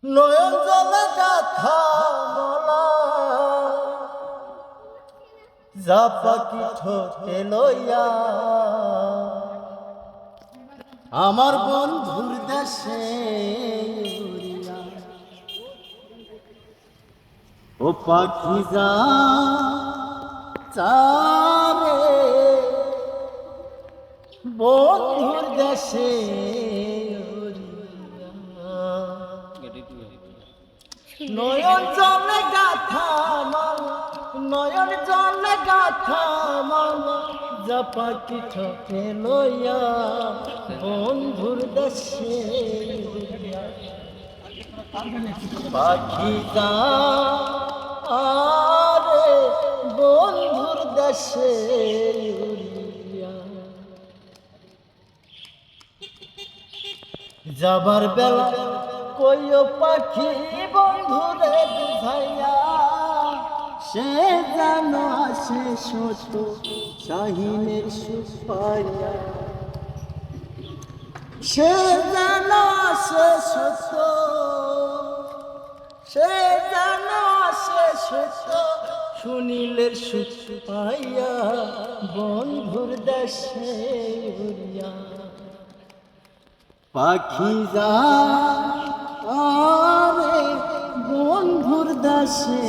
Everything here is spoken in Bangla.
নয়ন জলে গাথা মালা যা পাখি ঠোঁটে লইয়া আমার বন্ধুর দেশে উড়িয়া। ও পাখি যা চারে বন্ধুর দেশে উড়িয়া। নয়ন জলে গাথা মালা, নয়ন জলে গাথা মালা যা পাখি ঠোঁটে লইয়া বন্ধুর দেশে উড়িয়া। পাখি যা আরে বন্ধুর দেশে উড়িয়া। যাবার বেলা কইও পাখি বন্ধুরে বুঝাইয়া, সে যেন আসে শত শাহিনের সুপাইয়া। সে যেন আসে শত, সে যেন আসে শত সুনীলের সুখ পাইয়া বন্ধুর দেশে উড়িয়া। পাখি যা আরে বন্ধুর দেশে